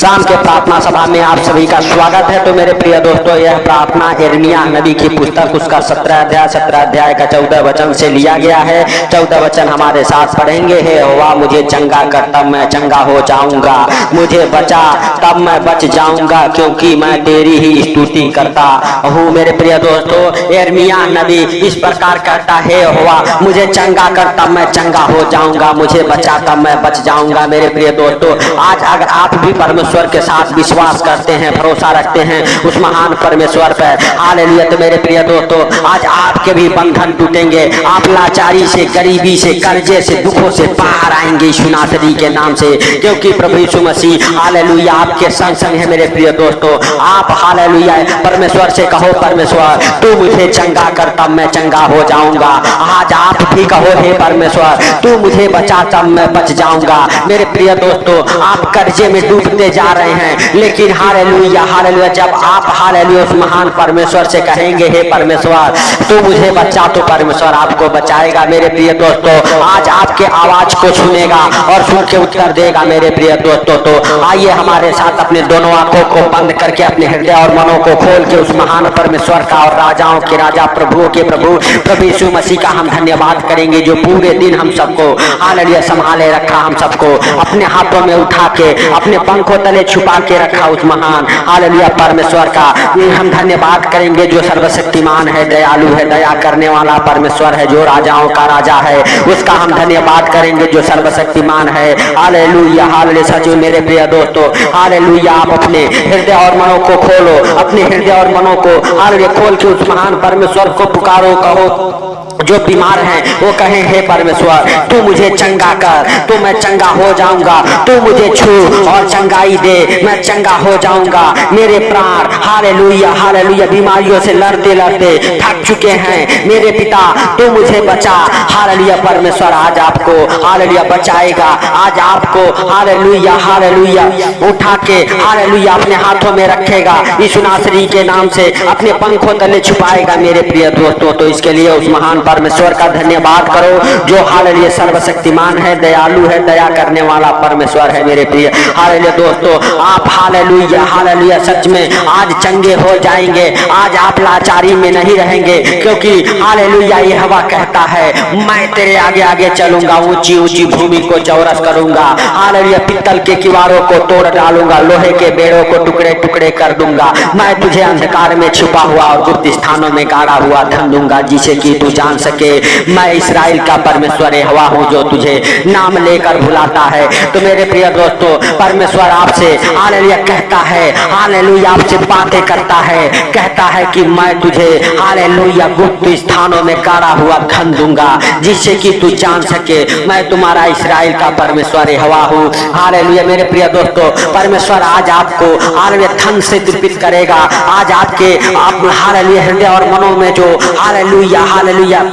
शाम के प्रार्थना सभा में आप सभी का स्वागत है। तो मेरे प्रिय दोस्तों, यह प्रार्थना यिर्मयाह नबी की पुस्तक उसका 17 अध्याय का 14 वचन से लिया गया है। 14 वचन हमारे साथ पढ़ेंगे। हे यहोवा, मुझे चंगा कर तब मैं चंगा हो जाऊंगा, मुझे बचा तब मैं बच जाऊंगा, क्योंकि मैं तेरी ही स्तुति करता हूँ। मेरे प्रिय दोस्तों, यिर्मयाह नबी इस प्रकार कहता है, हे यहोवा, मुझे चंगा कर तब मैं चंगा हो जाऊंगा, मुझे बचा तब मैं बच जाऊंगा। मेरे प्रिय दोस्तों, आज अगर आप भी परमेश्वर के साथ विश्वास करते हैं, भरोसा रखते हैं उस महान परमेश्वर पर, हालेलुया, तो मेरे प्रिय दोस्तों, आज आपके भी बंधन टूटेंगे। आप लाचारी से, गरीबी से, कर्जे से, दुखों से बाहर आएंगे यीशु नासरी के नाम से, क्योंकि प्रभु यीशु मसीह हालेलुया आपके संग संग है। मेरे प्रिय दोस्तों, आप हालेलुया परमेश्वर से कहो, परमेश्वर तू मुझे चंगा कर तब मैं चंगा हो जाऊंगा। आज आप भी कहो, हे परमेश्वर तू मुझे बचा तब मैं बच जाऊंगा। मेरे प्रिय दोस्तों, आप कर्जे में डूबते जा रहे हैं, लेकिन हालेलुया हालेलुया जब आप हालेलुया उस महान परमेश्वर से कहेंगे, हे परमेश्वर तू मुझे बचा, तो परमेश्वर आपको बचाएगा। मेरे प्रिय दोस्तों, आज आपके आवाज को सुनेगा और सुन के उत्तर देगा। मेरे प्रिय दोस्तों, तो आइए हमारे साथ अपने दोनों आंखों को बंद करके अपने हृदय और मनों को खोल के उस महान परमेश्वर का और राजाओं के राजा, प्रभुओं के प्रभु, प्रभु यीशु मसीह का हम धन्यवाद करेंगे, जो पूरे दिन हम सबको हालेलुया संभाले रखा, हम सबको अपने हाथों में उठा के अपने पंखों तले छुपा के रखा। उस महान हालेलुया परमेश्वर का हम धन्यवाद करेंगे, जो सर्वशक्तिमान है, दयालु है, दया करने वाला परमेश्वर है, जो राजाओं का राजा है, उसका हम धन्यवाद करेंगे, जो सर्वशक्तिमान है। Hallelujah hallelujah. सच में मेरे प्रिय दोस्तों, हालेलुया आप अपने हृदय और मनों को खोलो, अपने हृदय और मनों को हालेलुया खोल के उस महान परमेश्वर को पुकारो। कहो, जो बीमार हैं वो कहें, हे परमेश्वर तू मुझे चंगा कर, तो मैं चंगा हो जाऊंगा, तू मुझे छू और चंगाई दे, मैं चंगा हो जाऊंगा। मेरे प्राण हालेलुया हालेलुया बीमारियों से लड़ते लड़ते थक चुके हैं, मेरे पिता तू मुझे बचा। हालेलुया परमेश्वर आज आपको हालेलुया बचाएगा, आज आपको हालेलुया हालेलुया उठा के हालेलुया अपने हाथों में रखेगा, यीशु नासरी के नाम से अपने पंखों तले छुपाएगा। मेरे प्रिय दोस्तों, तो इसके लिए उस महान परमेश्वर का धन्यवाद करो, जो हालेलुया सर्वशक्तिमान है, दयालु है, दया करने वाला परमेश्वर है। मेरे प्रिय हालेलुया दोस्तों, आप हालेलुया हालेलुया सच में आज चंगे हो जाएंगे। आज आप लाचारी में नहीं रहेंगे, क्योंकि हालेलुया ये हवा कहता है, मैं तेरे आगे आगे चलूंगा, ऊंची ऊंची भूमि को चौरस करूंगा। हालेलुया पित्तल के किवारों को तोड़ डालूंगा, लोहे के बेड़ों को टुकड़े टुकड़े कर दूंगा। मैं तुझे अंधकार में छुपा हुआ और गुप्त स्थानों में गाड़ा हुआ धन दूंगा, जिसे कि तू जान सके मैं इस्राएल का परमेश्वर यहोवा हूँ, जो तुझे नाम लेकर बुलाता है। तो मेरे प्रिय दोस्तों, परमेश्वर आपसे हालेलुया कहता है, हालेलुया आपसे बातें करता है, कहता है कि मैं तुझे हालेलुया गुप्त स्थानों में गाड़ा हुआ धन दूंगा, जिससे कि तू जान सके मैं तुम्हारा इस्राएल का परमेश्वर यहोवा हूँ। हालेलुया मेरे प्रिय दोस्तों, परमेश्वर आज आपको हालेलुया धन से तृप्त करेगा। आज आपके हालेलुया हृदय और मनों में जो हालेलुया हालेलुया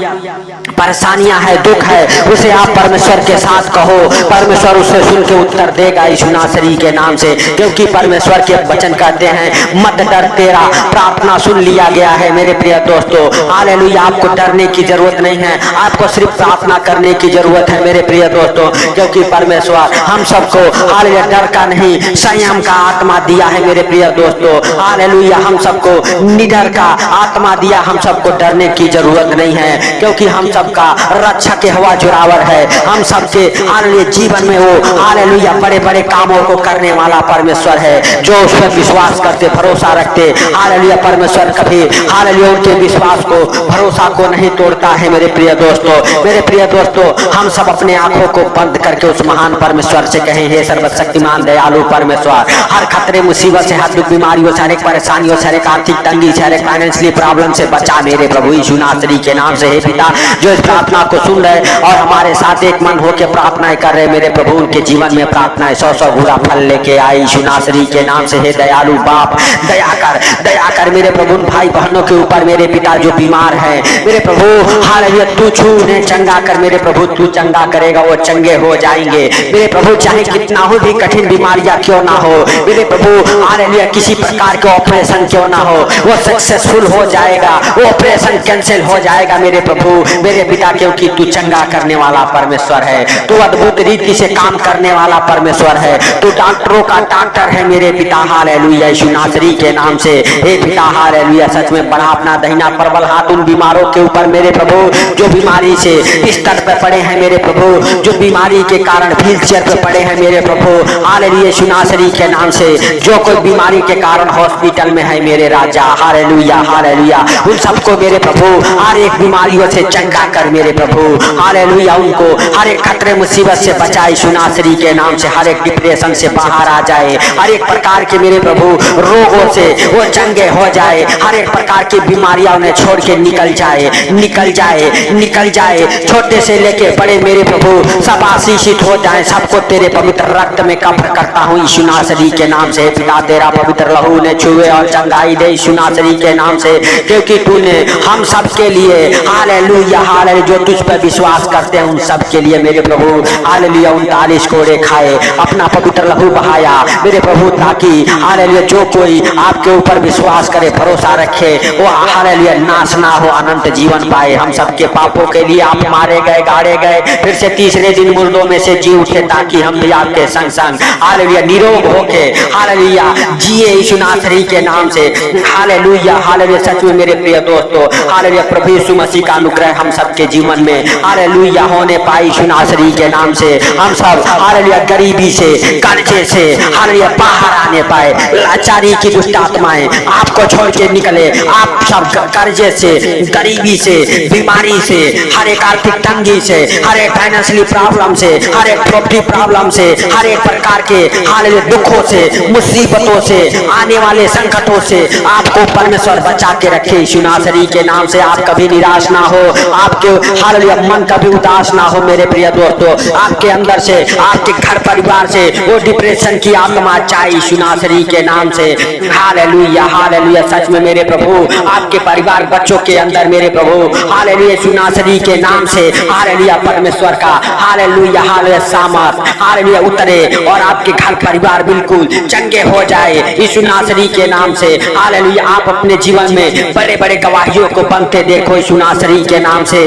परेशानियां है, दुख है, उसे आप परमेश्वर के साथ कहो, परमेश्वर उसे सुन के उत्तर देगा यीशु नासरी के नाम से, क्योंकि परमेश्वर के वचन कहते हैं, मत डर, तेरा प्रार्थना सुन लिया गया है। मेरे प्रिय दोस्तों, हालेलुया आपको डरने की जरूरत नहीं है, आपको सिर्फ प्रार्थना करने की जरूरत है। मेरे प्रिय दोस्तों, क्योंकि परमेश्वर हम सबको हालेलुया डर का नहीं, संयम का आत्मा दिया है। मेरे प्रिय दोस्तों, हालेलुया हम सबको निडर का आत्मा दिया, हम सबको डरने की जरूरत नहीं है, क्योंकि हम सबका रक्षक यहोवा जोरावर है। हम सबके हालेलुया जीवन में वो हालेलुया बड़े बड़े कामों को करने वाला परमेश्वर है, जो उस पर विश्वास करते, भरोसा रखते। हालेलुया परमेश्वर कभी हालेलुया उनके विश्वास को, भरोसा को नहीं तोड़ता है। मेरे प्रिय दोस्तों, मेरे प्रिय दोस्तों, हम सब अपने आंखों को बंद करके उस महान परमेश्वर से कहें, हे सर्वशक्तिमान दयालु परमेश्वर, हर खतरे मुसीबत से, हर दुख बीमारियों से, हर एक परेशानियों से, हर एक आर्थिक तंगी से, हर एक फाइनेंशियली प्रॉब्लम से बचा मेरे प्रभु यीशु नासरी के नाम से। हे पिता, जो इस प्रार्थना को सुन रहे और हमारे साथ एक मन होकर प्रार्थनाएं कर रहे, मेरे प्रभु उनके जीवन में प्रार्थनाएं 100 गुना फल लेके आई यीशु नासरी के नाम से। हे दयालु बाप, दया कर मेरे प्रभु भाई बहनों के ऊपर, मेरे पिता जो बीमार है, मेरे प्रभु हालेलुया तू छू उन्हें चंगा कर। मेरे प्रभु तू चंगा करेगा, वो चंगे हो जाएंगे। मेरे प्रभु चाहे कितना हो भी कठिन बीमारियां क्यों ना हो, मेरे प्रभु हालेलुया किसी प्रकार के ऑपरेशन क्यों ना हो, वो सक्सेसफुल हो जाएगा, वो ऑपरेशन कैंसिल हो जाएगा। मेरे प्रभु मेरे पिता, क्योंकि तू चंगा करने वाला परमेश्वर है, तू अद्भुत रीति से काम करने वाला परमेश्वर है, तू डॉक्टरों डॉक्टरों का डॉक्टर है मेरे पिता, हालेलुया, यीशु नासरी के नाम से। हे पिता हालेलुया, सच में बढ़ा अपना दाहिना प्रबल हाथ उन बीमारों के ऊपर मेरे प्रभु, जो बीमारी से बिस्तर पर पड़े हैं मेरे प्रभु, जो बीमारी के कारण व्हील चेयर पर पड़े हैं मेरे प्रभु, हालेलुया, यीशु नासरी के नाम से। जो कोई बीमारी के कारण हॉस्पिटल में है मेरे राजा, हालेलुया हालेलुया, उन सबको मेरे प्रभु हर एक बीमारियों से चंगा कर मेरे प्रभु, हालेलुया, उनको हर एक खतरे मुसीबत से बचाए यीशु नासरी के नाम से। हर एक डिप्रेशन से बाहर आ जाए, हर एक प्रकार के मेरे प्रभु रोगों से वो चंगे हो जाए, हर एक प्रकार की बीमारियां उन्हें छोड़ के निकल जाए, निकल जाए, निकल जाए। छोटे से लेके बड़े मेरे प्रभु सब आशीषित हो जाए, सबको तेरे पवित्र रक्त में कब्र करता हूँ यीशु नासरी के नाम से। पिता तेरा पवित्र लहू ने छुए और चंगाई दे यीशु नासरी के नाम से, क्योंकि तूने हम सब के लिए हालेलुया हालेलुया, जो तुझ पर विश्वास करते हैं उन सब के लिए मेरे प्रभु हालेलुया 39 कोड़े खाए, अपना पवित्र लहू बहाया मेरे प्रभु, ताकि हालेलुया जो कोई आपके ऊपर विश्वास करे, भरोसा रखे, वो हालेलुया नाश ना हो, अनंत जीवन पाए। हम सबके पापों के लिए आप मारे गए, गाड़े गए, फिर से तीसरे दिन मुर्दों में से जी उठे, ताकि हम भी आपके संग संग हालेलुया निरोग होके हालेलुया जिए यीशु नासरी के नाम से। हालेलुया हालेलुया, सच में मेरे प्रिय दोस्तों हालेलुया, प्रभु यीशु मसीह का अनुग्रह हम सबके जीवन में हालेलुया होने पाई यीशु नासरी के नाम से। हम सब हालेलुया गरीबी से, कर्जे से हालेलुया बाहर आने पाए, लाचारी की दुष्ट आत्माएं आपको छोड़ के निकले, आप सब कर्जे से, गरीबी से, बीमारी से, हर एक आर्थिक तंगी से, हर एक फाइनेंशियली प्रॉब्लम से, हर एक प्रॉपर्टी प्रॉब्लम से, हर एक प्रकार के हालेलुया दुखों से, मुसीबतों से, आने वाले संकटों से आपको परमेश्वर बचा के रखे यीशु नासरी के नाम से। आप कभी निराश ना हो, आपके हालेलुया मन कभी उदास ना हो मेरे प्रिय दोस्तों, आपके अंदर से, आपके घर परिवार से वो डिप्रेशन की आत्मा जाए यीशु नासरी के नाम से। हालेलुया हालेलुया, सच में मेरे प्रभु आपके परिवार बच्चों के अंदर मेरे प्रभु हालेलुया यीशु नासरी के नाम से हालेलुया परमेश्वर का हालेलुया हालेलुया सामर्थ हालेलुया उतरे और आपके घर परिवार बिल्कुल चंगे हो जाए यीशु नासरी के नाम से। हालेलुया, आप अपने जीवन में बड़े बड़े गवाहियों को बनते देखो यीशु नासरी के नाम से।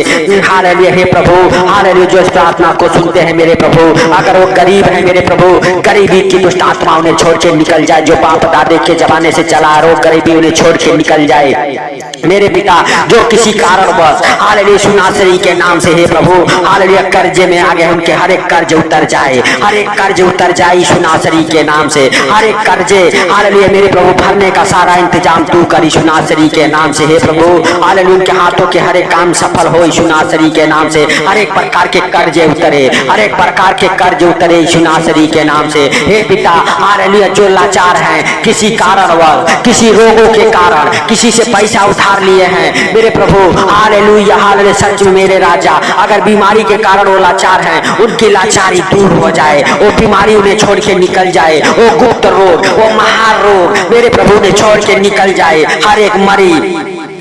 हालेलुया, हे प्रभु हालेलुया, जो इस प्रार्थना को सुनते हैं मेरे प्रभु, अगर वो गरीब है मेरे प्रभु, गरीबी की दुष्ट आत्मा उन्हें छोड़ के निकल जाए, जो बाप दादे के जमाने से चला आ रहा हो गरीबी उन्हें छोड़ के निकल जाए मेरे पिता। जो किसी कारणवश हालेलुया यीशु नासरी के नाम से हे प्रभु हालेलुया कर्जे में आ गए, उनके हर एक कर्ज उतर जाए, हर एक कर्ज उतर जाए यीशु नासरी के नाम से। हर एक कर्जे हालेलुया मेरे प्रभु भरने का सारा इंतजाम तू कर यीशु नासरी के नाम से। हे प्रभु हालेलुया उनके हाथों के हर एक काम सफल हो यीशु नासरी के नाम से। हर एक प्रकार के कर्जे उतरे, हर एक प्रकार के कर्ज उतरे यीशु नासरी के नाम से। हे पिता हालेलुया, जो लाचार हैं किसी कारणवश, किसी रोगों के कारण, किसी से पैसा उधार लिए हैं मेरे प्रभु हालेलुया हालेलुया, सच में मेरे राजा अगर बीमारी के कारण वो लाचार हैं, उनकी लाचारी दूर हो जाए, वो बीमारी उन्हें छोड़ के निकल जाए, वो गुप्त रोग, वो महारोग मेरे प्रभु ने छोड़ के निकल जाए, हर एक मरी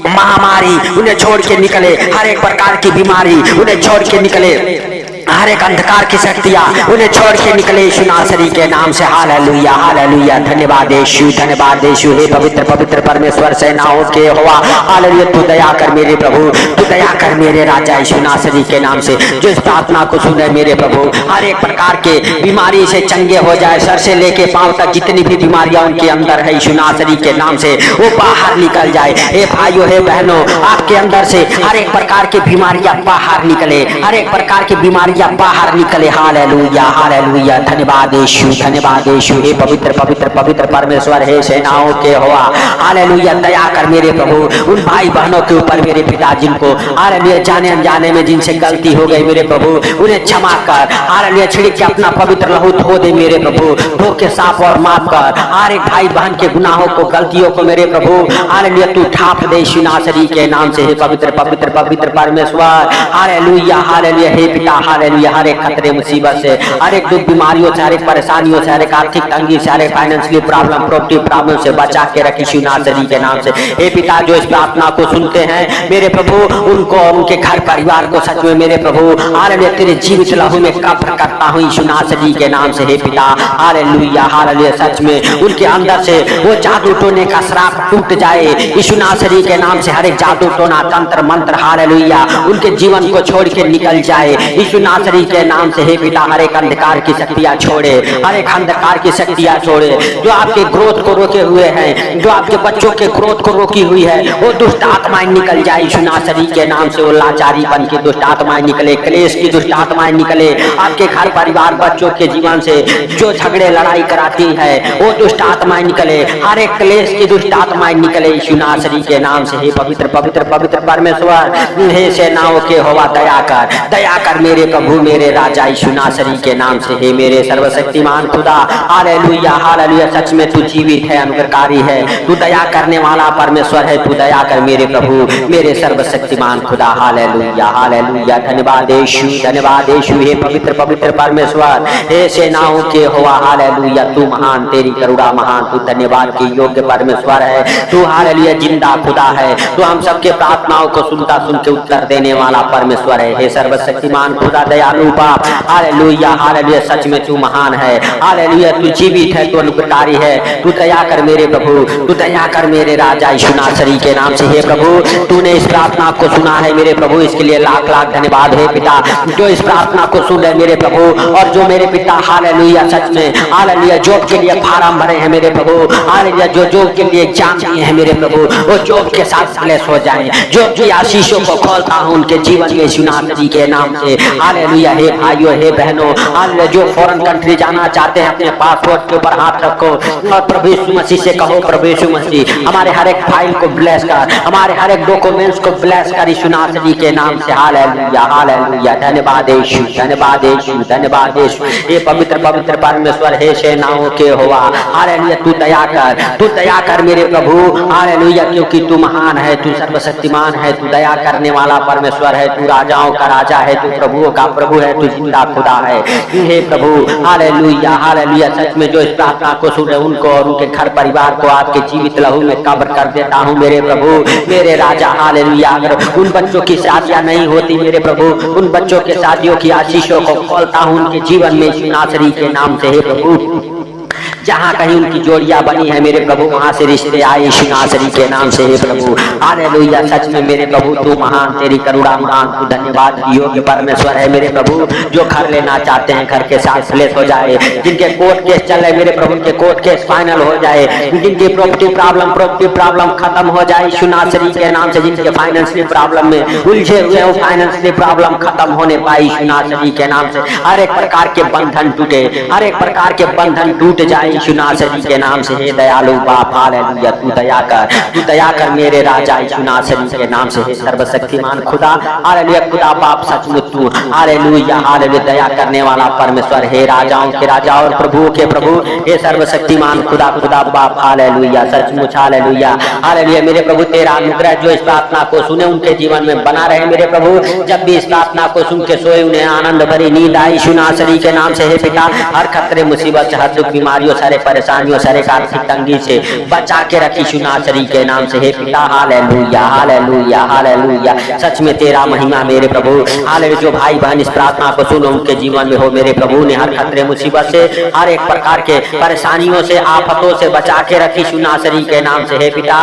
महामारी उन्हें छोड़ के निकले, हर एक प्रकार की बीमारी उन्हें छोड़ के निकले, हर एक अंधकार की शक्तियां उन्हें छोड़ के निकले यीशु नासरी के नाम से। हालेलुया हालेलुया, धन्यवाद यीशु, धन्यवाद यीशु। हे पवित्र पवित्र परमेश्वर सेनाओं के यहोवा हालेलुया, तू दया कर मेरे प्रभु, तू दया कर मेरे राजा यीशु नासरी के नाम से। जो इस प्रार्थना को सुने मेरे प्रभु, हर एक प्रकार के बीमारी से चंगे हो जाए, सर से लेके पांव तक जितनी भी बीमारियां उनके अंदर है यीशु नासरी के नाम से वो बाहर निकल जाए। हे भाइयों, हे बहनों, आपके अंदर से हर एक प्रकार की बीमारियां बाहर निकले, हर एक प्रकार की बीमारियां बाहर निकले। हालेलुया हालेलुया, धन्यवाद यीशु, धन्यवाद यीशु। हे पवित्र पवित्र पवित्र परमेश्वर, हे सेनाओं के यहोवा हालेलुया, दया कर मेरे प्रभु उन भाई बहनों के ऊपर मेरे पिता, जिनको हालेलुया जाने अनजाने में जिनसे गलती हो गई मेरे प्रभु, उन्हें क्षमा कर। हालेलुया, छिड़क के अपना पवित्र लहू धो दे मेरे प्रभु, धो के साफ और माफ कर हर एक भाई बहन के गुनाहों को, गलतियों को मेरे प्रभु हालेलुया, तू ढांप दे यीशु नासरी के नाम से। हे पवित्र पवित्र पवित्र परमेश्वर हालेलुया हालेलुया, हे पिता हालेलुया, हर एक खतरे मुसीबत से, हर एक दुख बीमारियों से, हर एक परेशानियों से, हर एक आर्थिक तंगी से, हर एक फाइनेंशियली प्रॉब्लम, प्रॉपर्टी प्रॉब्लम से बचा के रखी यीशु नासरी के नाम से। हे पिता, जो इस प्रार्थना को सुनते हैं मेरे प्रभु, उनको और उनके घर परिवार को सच में मेरे प्रभु हालेलुया तेरे जीवित लहू में कब्र करता हूँ यीशु नासरी के नाम से। हे पिता हालेलुया हालेलुया, सच में उनके अंदर से वो जादू टोने का श्राप टूट जाए यीशु नासरी के नाम से। हर एक जादू टोना, तंत्र मंत्र हालेलुया उनके जीवन को छोड़ के निकल जाए यीशु नासरी के नाम से हे पिता हर एक अंधकार की शक्तियां छोड़े, हर एक अंधकार की शक्तियां छोड़े जो आपके ग्रोथ को रोके हुए हैं, जो आपके बच्चों के ग्रोथ को रोकी हुई है, वो दुष्ट आत्माएं निकल जाए यीशु नासरी के नाम से। वो लाचारीपन की दुष्ट आत्माएं निकले, क्लेश की दुष्ट आत्माएं निकले आपके घर परिवार बच्चों के जीवन से। जो झगड़े लड़ाई कराती है वो दुष्ट आत्माएं निकले, हर एक क्लेश की दुष्ट आत्माएं निकले यीशु नासरी के नाम से। हे पवित्र पवित्र पवित्र परमेश्वर, हे सेनाओं के होवा दया कर मेरे प्रभु मेरे राजा यीशु नासरी के नाम से। हे मेरे सर्वशक्तिमान खुदा, हालेलुया हालेलुया, सच में तू जीवित है, अनुग्रहकारी है, तू दया करने वाला परमेश्वर है। तू दया कर मेरे प्रभु मेरे सर्वशक्तिमान खुदा, हालेलुया हालेलुया। धन्यवाद यीशु, धन्यवाद यीशु। हे पवित्र पवित्र परमेश्वर, हे सेनाओं के होवा, हालेलुया, तू महान, तेरी करुणा महान, तू धन्यवाद के योग्य परमेश्वर है। तू हालेलुया जिंदा खुदा है, तू हम सबके प्रार्थनाओं को सुनता सुन के उत्तर देने वाला परमेश्वर है। हे सर्वशक्तिमान खुदा, दयालु बाप, हालेलुया हालेलुया, सच में तू महान है, हालेलुया, तू जीवित है, तू अनुग्रहकारी है। तू दया कर मेरे प्रभु, तू दया कर मेरे राजा यीशु नासरी के नाम से। हे प्रभु तूने इस प्रार्थना को सुना है मेरे प्रभु, इसके लिए लाख लाख धन्यवाद है पिता, जो इस प्रार्थना को सुन रहे मेरे प्रभु, और जो मेरे पिता हालेलुया सच में हालेलुया जॉब के लिए फार्म भरे हैं मेरे प्रभु, हालेलुया जो जॉब के लिए एग्जाम दिए हैं मेरे प्रभु, वो जॉब के साथ ब्लेस हो जाए। जॉब की आशीषों को खोलता हूं उनके जीवन में यीशु नासरी के नाम से। हालेलुया। हे भाइयों, हे बहनों, हालेलुया जो फॉरेन कंट्री जाना चाहते हैं अपने पासपोर्ट के ऊपर हाथ रखो और प्रभु यीशु मसीह से कहो, प्रभु यीशु मसीह हमारे हर एक फाइल को ब्लेस कर, हमारे हर एक डॉक्यूमेंट्स को ब्लेस कर यीशु नासरी के नाम से। Hallelujah hallelujah. धन्यवाद यीशु, धन्यवाद यीशु, धन्यवाद यीशु। हे पवित्र पवित्र परमेश्वर, हे सेनाओं के होवा, हालेलुया तू दया कर, तू दया कर मेरे प्रभु, हालेलुया, क्योंकि तू महान है, तू सर्वशक्तिमान है, तू दया करने वाला परमेश्वर है, तू राजाओं का राजा है, तू प्रभुओं का प्रभु है, तू जिंदा खुदा है। हे प्रभु हालेलुया हालेलुया, सच में जो इस प्रार्थना को सुने उनको और उनके घर परिवार को आपके जीवित लहू में कब्र कर देता हूँ मेरे प्रभु मेरे राजा। हालेलुया। अगर उन बच्चों की शादियां नहीं होती मेरे प्रभु, उन बच्चों के शादियों की आशीषों को खोलता हूँ उनके जीवन में यीशु नासरी के नाम से। हे प्रभु जहाँ कहीं उनकी जोड़ियां बनी है मेरे प्रभु, वहां से रिश्ते आए यीशु नासरी के नाम से। हे प्रभु हालेलुया, सच में मेरे प्रभु तू महान, तेरी करुणा महान, तू धन्यवाद योग्य परमेश्वर है मेरे प्रभु। जो घर लेना चाहते हैं घर के साथ ब्लेस हो जाए, जिनके कोर्ट केस चल रहे मेरे प्रभु के कोर्ट केस फाइनल हो जाए, जिनकी प्रॉपर्टी प्रॉब्लम खत्म हो जाए यीशु नासरी के नाम से, जिनके फाइनेंशियल प्रॉब्लम में उलझे हुए हो फाइनेंशियल प्रॉब्लम खत्म होने पाए यीशु नासरी के नाम से। हर एक प्रकार के बंधन टूटे, हर एक प्रकार के बंधन टूट जाए यीशु नासरी के नाम से। हे दयालु बाप, हालेलुया तू दया कर मेरे राजा यीशु नासरी के नाम से। हे सर्वशक्तिमान खुदा, हालेलुया खुदा बाप सचमुच तू, हालेलुया हालेलुया दया करने वाला परमेश्वर, हे राजाओं के राजा और प्रभुओं के प्रभु, हे सर्वशक्तिमान खुदा खुदा बाप, हालेलुया सचमुच हालेलुया हालेलुया। मेरे प्रभु तेरा अनुग्रह जो इस प्रार्थना को सुने उनके जीवन में बना रहे मेरे प्रभु, जब भी इस प्रार्थना को सुन के सोए उन्हें आनंद भरी नींद आई यीशु नासरी के नाम से। हे पिता हर खतरे मुसीबत हर दुख बीमारियों सारे परेशानियों सारे आर्थिक तंगी से बचा के रखी यीशु नासरी के नाम से। हे पिता हालेलुया हालेलुया हालेलुया, सच में तेरा महिमा मेरे प्रभु। हालेलुया जो भाई बहन इस प्रार्थना को सुनो उनके जीवन में हो मेरे प्रभु ने हर खतरे मुसीबत से हर एक प्रकार के परेशानियों से आफतों से बचा के रखी यीशु नासरी के नाम से। हे पिता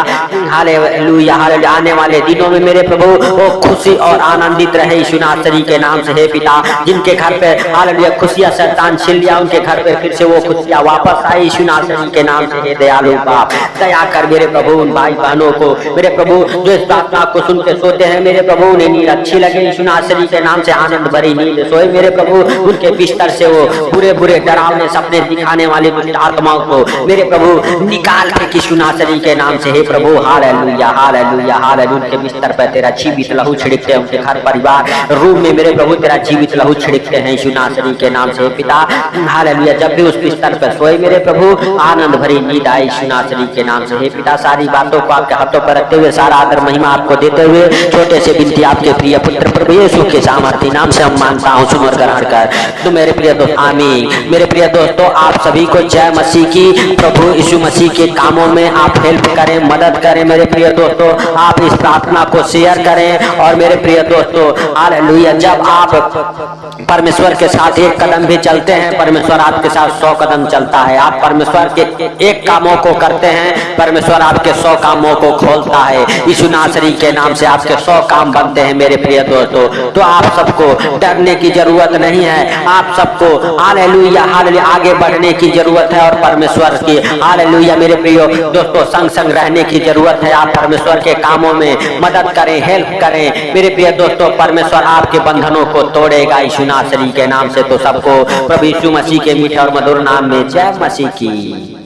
हालेलुया हालेलुया, आने वाले दिनों में मेरे प्रभु वो खुशी और आनंदित रहे यीशु नासरी के नाम से। हे पिता जिनके घर पे हालेलुया खुशियां शैतान छीन लिया उनके घर पे फिर से वो खुशियां वापस आई यीशु नासरी के नाम से। हे दयालु बाप दया कर मेरे प्रभु उन भाई बहनों को मेरे प्रभु जो इस प्रार्थना को सुन के सोते हैं मेरे प्रभु, उन्हें नींद अच्छी लगे यीशु नासरी के नाम से, आनंद भरी नींद सोए मेरे प्रभु। उनके बिस्तर से वो बुरे बुरे डरावने सपने दिखाने वाली दुष्ट आत्माओं को मेरे प्रभु निकाल के यीशु नासरी के नाम से। हे प्रभु हालेलुया हालेलुया हालेलुया, उनके बिस्तर पर तेरा जीवित लहू छिड़कते हैं, उनके घर परिवार रूम में मेरे प्रभु तेरा जीवित लहू छिड़कते हैं यीशु नासरी के नाम से। पिता हालेलुया जब भी उस बिस्तर पर सोए मेरे प्रभु आनंद भरी नींद आई यीशु नासरी के नाम से। हे पिता सारी बातों को आपके हाथों पर रखते हुए सारा आदर महिमा आपको देते हुए छोटे से बिनती आपके प्रिय पुत्र प्रभु यीशु के सामर्थ्य नाम से हम मानता हूँ, सुन और ग्रहण कर। तो मेरे प्रिय दोस्त आमीन। मेरे प्रिय दोस्तों आप सभी को जय मसीह की। प्रभु यीशु मसीह के कामों में आप हेल्प करें, मदद करें मेरे प्रिय दोस्तों। आप इस प्रार्थना को शेयर करें और मेरे प्रिय दोस्तों हालेलुया जब आप परमेश्वर के साथ एक कदम भी चलते हैं परमेश्वर आपके साथ 100 कदम चलता है। आप परमेश्वर के एक कामों को करते हैं, परमेश्वर आपके 100 कामों को खोलता है। यीशु नासरी के नाम से आपके 100 काम बनते हैं मेरे प्रिय दोस्तों। तो आप सबको डरने की जरूरत नहीं है, आप सबको हालेलुया हालेलुया आगे बढ़ने की जरूरत है और परमेश्वर की हालेलुया मेरे प्रियो दोस्तों संग संग रहने की जरूरत है। आप परमेश्वर के कामों में मदद करें, हेल्प करें मेरे प्रिय दोस्तों। परमेश्वर आपके बंधनों को तोड़ेगा यीशु नासरी के नाम से। तो सबको प्रभु यीशु मसीह के मीठे और मधुर नाम में जय मसीह की।